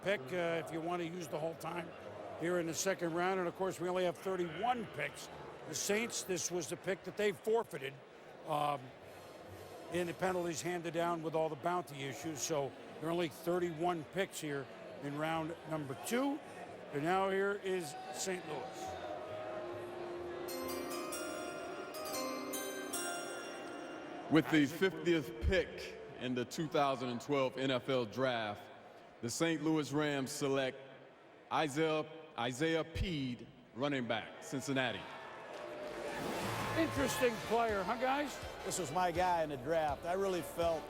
pick if you want to use the whole time here in the second round. And, of course, we only have 31 picks. The Saints, this was the pick that they forfeited in the penalties handed down with all the bounty issues. So there are only 31 picks here in round number 2. And now here is St. Louis. With the 50th pick in the 2012 NFL Draft, the St. Louis Rams select Isaiah Pead, running back, Cincinnati. Interesting player, huh, guys? This was my guy in the draft. I really felt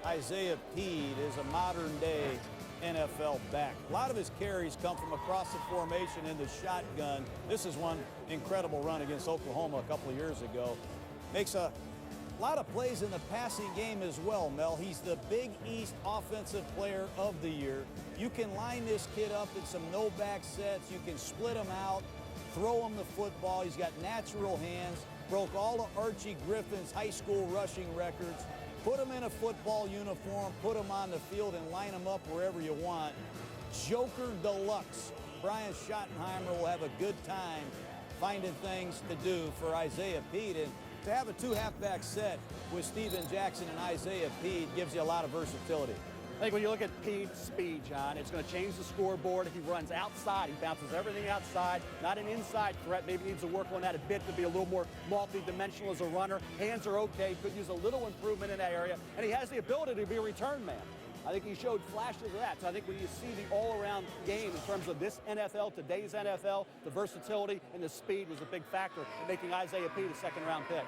Isaiah Pead is a modern-day NFL back. A lot of his carries come from across the formation in the shotgun. This is one incredible run against Oklahoma a couple of years ago. Makes a lot of plays in the passing game as well, Mel. He's the Big East Offensive Player of the Year. You can line this kid up in some no-back sets. You can split him out, throw him the football. He's got natural hands. Broke all of Archie Griffin's high school rushing records. Put him in a football uniform, put him on the field, and line him up wherever you want. Joker Deluxe. Brian Schottenheimer will have a good time finding things to do for Isaiah Pead. And to have a 2 halfback set with Steven Jackson and Isaiah Pead gives you a lot of versatility. I think when you look at Pead's speed, John, it's going to change the scoreboard. If he runs outside, he bounces everything outside, not an inside threat. Maybe needs to work on that a bit to be a little more multi-dimensional as a runner. Hands are okay, could use a little improvement in that area. And he has the ability to be a return man. I think he showed flashes of that. So I think when you see the all-around game in terms of this NFL, today's NFL, the versatility and the speed was a big factor in making Isaiah Pead a second-round pick.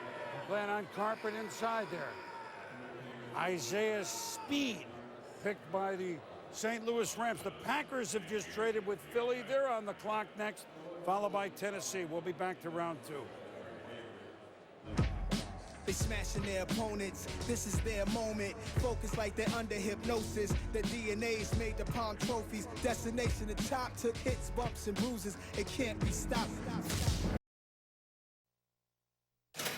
Playing on carpet inside there. Isaiah Speed, picked by the St. Louis Rams. The Packers have just traded with Philly. They're on the clock next, followed by Tennessee. We'll be back to round 2. They smashing their opponents, this is their moment. Focus like they're under hypnosis. Their DNA's made the palm trophies. Destination the top, took hits, bumps, and bruises. It can't be stopped.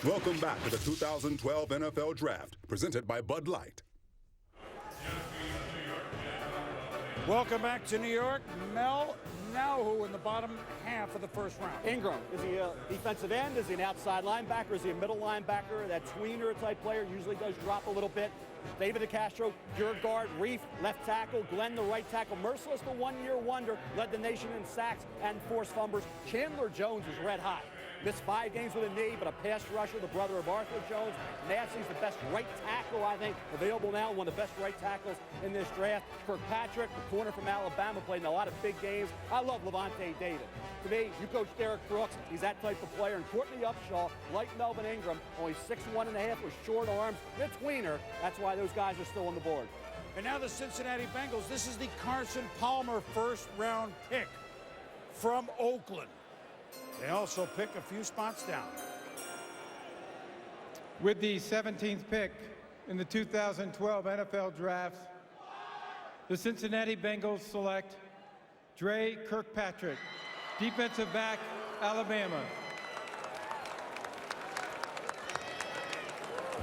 Welcome back to the 2012 NFL Draft, presented by Bud Light. Welcome back to New York. Mel, now who in the bottom half of the first round? Ingram, is he a defensive end? Is he an outside linebacker? Is he a middle linebacker? That tweener type player usually does drop a little bit. David DeCastro, your guard. Reef, left tackle. Glenn, the right tackle. Merciless, the one-year wonder, led the nation in sacks and forced fumbles. Chandler Jones is red hot. Missed 5 games with a knee, but a pass rusher, the brother of Arthur Jones. Massey's the best right tackle, I think, available now, one of the best right tackles in this draft. Kirkpatrick, the corner from Alabama, played in a lot of big games. I love Levante David. To me, you coach Derek Brooks, he's that type of player. And Courtney Upshaw, like Melvin Ingram, only 6'1.5" with short arms, and a tweener. That's why those guys are still on the board. And now the Cincinnati Bengals. This is the Carson Palmer first-round pick from Oakland. They also pick a few spots down. With the 17th pick in the 2012 NFL Draft, the Cincinnati Bengals select Dre Kirkpatrick, defensive back, Alabama.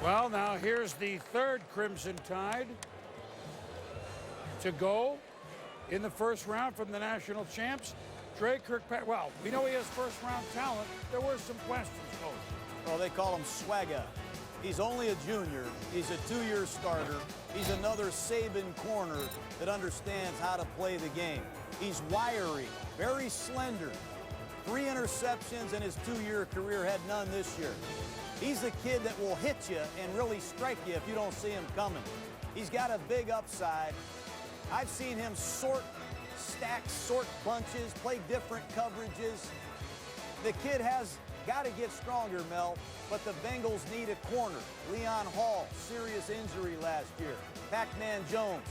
Well, now here's the third Crimson Tide to go in the first round from the national champs. Dre Kirkpatrick, well, we know he has first-round talent. There were some questions, Coach. Well, they call him Swagga. He's only a junior. He's a 2-year starter. He's another Saban corner that understands how to play the game. He's wiry, very slender. 3 interceptions in his 2-year career, had none this year. He's the kid that will hit you and really strike you if you don't see him coming. He's got a big upside. I've seen him stack sort bunches, play different coverages. The kid has got to get stronger, Mel, but the Bengals need a corner. Leon Hall, serious injury last year. Pac-Man Jones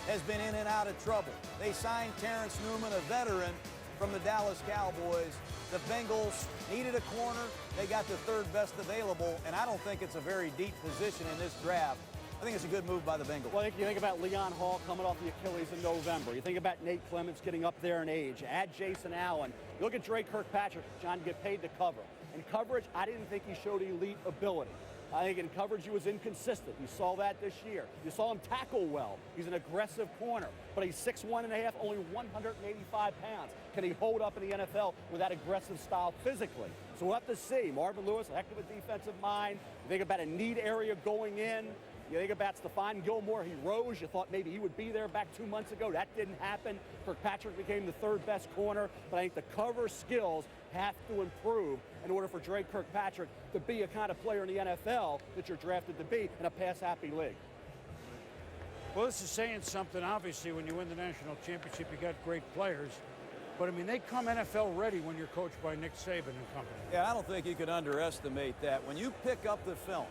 has been in and out of trouble. They signed Terrence Newman, a veteran from the Dallas Cowboys. The Bengals needed a corner. They got the 3rd best available, and I don't think it's a very deep position in this draft. I think it's a good move by the Bengals. Well, you think about Leon Hall coming off the Achilles in November. You think about Nate Clements getting up there in age. Add Jason Allen. You look at Dre Kirkpatrick, John, get paid to cover. In coverage, I didn't think he showed elite ability. I think in coverage he was inconsistent. You saw that this year. You saw him tackle well. He's an aggressive corner, but he's 6'1½", only 185 pounds. Can he hold up in the NFL with that aggressive style physically? So we'll have to see. Marvin Lewis, a heck of a defensive mind. You think about a need area going in. You think about Stephon Gilmore, he rose. You thought maybe he would be there back 2 months ago. That didn't happen. Kirkpatrick became the third best corner, but I think the cover skills have to improve in order for Dre Kirkpatrick to be a kind of player in the NFL that you're drafted to be in a pass-happy league. Well, this is saying something. Obviously, when you win the national championship, you got great players. But, I mean, they come NFL ready when you're coached by Nick Saban and company. Yeah, I don't think you can underestimate that. When you pick up the film,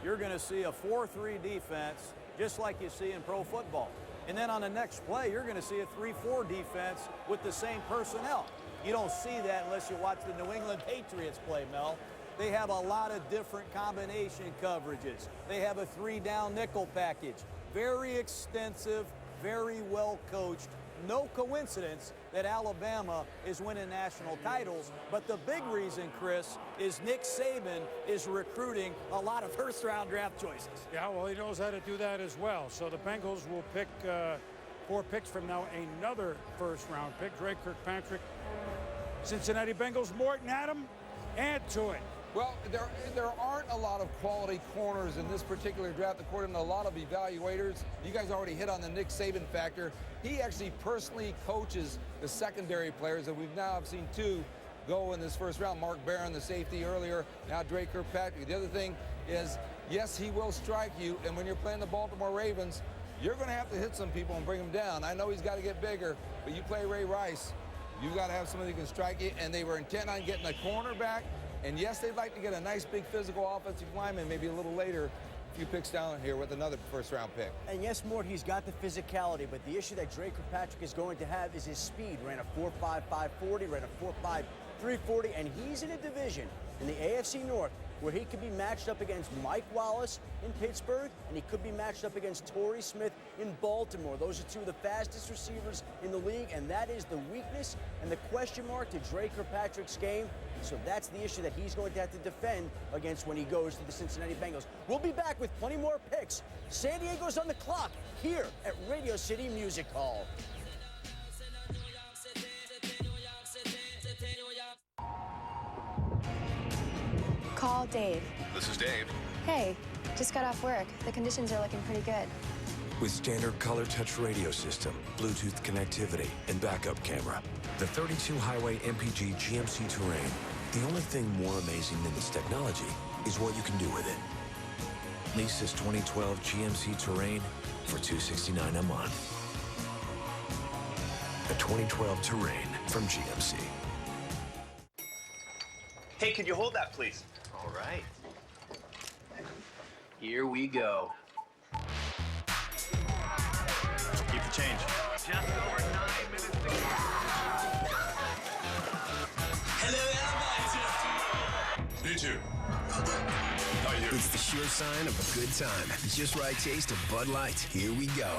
you're going to see a 4-3 defense just like you see in pro football. And then on the next play, you're going to see a 3-4 defense with the same personnel. You don't see that unless you watch the New England Patriots play, Mel. They have a lot of different combination coverages. They have a 3-down nickel package. Very extensive, very well coached. No coincidence that Alabama is winning national titles. But the big reason, Chris, is Nick Saban is recruiting a lot of first-round draft choices. Yeah, well, he knows how to do that as well. So the Bengals will pick 4 picks from now, another first-round pick. Dre Kirkpatrick, Cincinnati Bengals. Morton, Adam, add to it. Well, there aren't a lot of quality corners in this particular draft, according to a lot of evaluators. You guys already hit on the Nick Saban factor. He actually personally coaches the secondary players, and we've now seen 2 go in this first round. Mark Barron, the safety earlier, now Dre Kirkpatrick. The other thing is, yes, he will strike you, and when you're playing the Baltimore Ravens, you're going to have to hit some people and bring them down. I know he's got to get bigger, but you play Ray Rice, you've got to have somebody who can strike you, and they were intent on getting a cornerback. And yes, they'd like to get a nice big physical offensive lineman maybe a little later, a few picks down here with another first-round pick. And yes, Mort, he's got the physicality, but the issue that Dre Kirkpatrick is going to have is his speed. Ran a 4.5 540, ran a 4.5 340, and he's in a division in the AFC North where he could be matched up against Mike Wallace in Pittsburgh, and he could be matched up against Torrey Smith in Baltimore. Those are 2 of the fastest receivers in the league, and that is the weakness and the question mark to Dre Kirkpatrick's game. So that's the issue that he's going to have to defend against when he goes to the Cincinnati Bengals. We'll be back with plenty more picks. San Diego's on the clock here at Radio City Music Hall. Call Dave. This is Dave. Hey, just got off work. The conditions are looking pretty good. With standard color touch radio system, Bluetooth connectivity, and backup camera, the 32 highway MPG GMC Terrain, the only thing more amazing than its technology is what you can do with it. Lease this 2012 GMC Terrain for $269 a month. A 2012 Terrain from GMC. Hey, could you hold that, please? All right. Here we go. Keep the change. Just over 9 minutes to go. Hello, everybody. Me too. It's the sure sign of a good time. Just right taste of Bud Light. Here we go.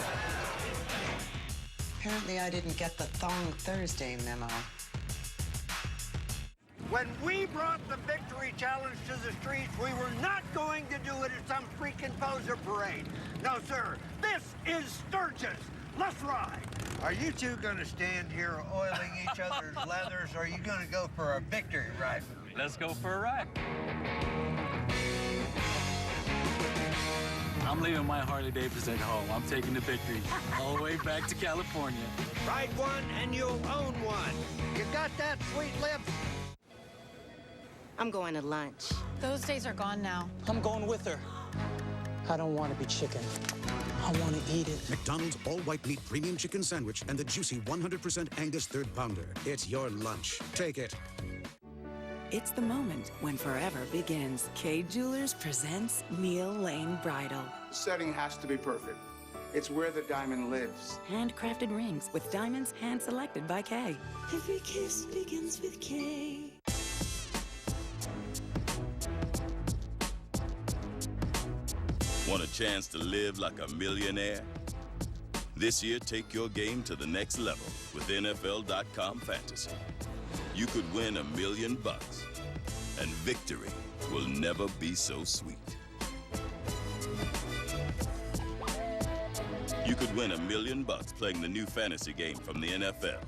Apparently I didn't get the Thong Thursday memo. When we brought the Victory Challenge to the streets, we were not going to do it at some freaking poser parade. No, sir. This is Sturgis. Let's ride. Are you two going to stand here oiling each other's leathers, or are you going to go for a victory ride? Let's go for a ride. I'm leaving my Harley Davidson at home. I'm taking the Victory all the way back to California. Ride one and you'll own one. You got that, sweet lips? I'm going to lunch. Those days are gone now. I'm going with her. I don't want to be chicken. I want to eat it. McDonald's all-white meat premium chicken sandwich and the juicy 100% Angus third pounder. It's your lunch. Take it. It's the moment when forever begins. Kay Jewelers presents Neil Lane Bridal. Setting has to be perfect. It's where the diamond lives. Handcrafted rings with diamonds hand-selected by Kay. Every kiss begins with Kay. Want a chance to live like a millionaire? This year, take your game to the next level with NFL.com Fantasy. You could win $1 million, and victory will never be so sweet. You could win $1 million playing the new fantasy game from the NFL.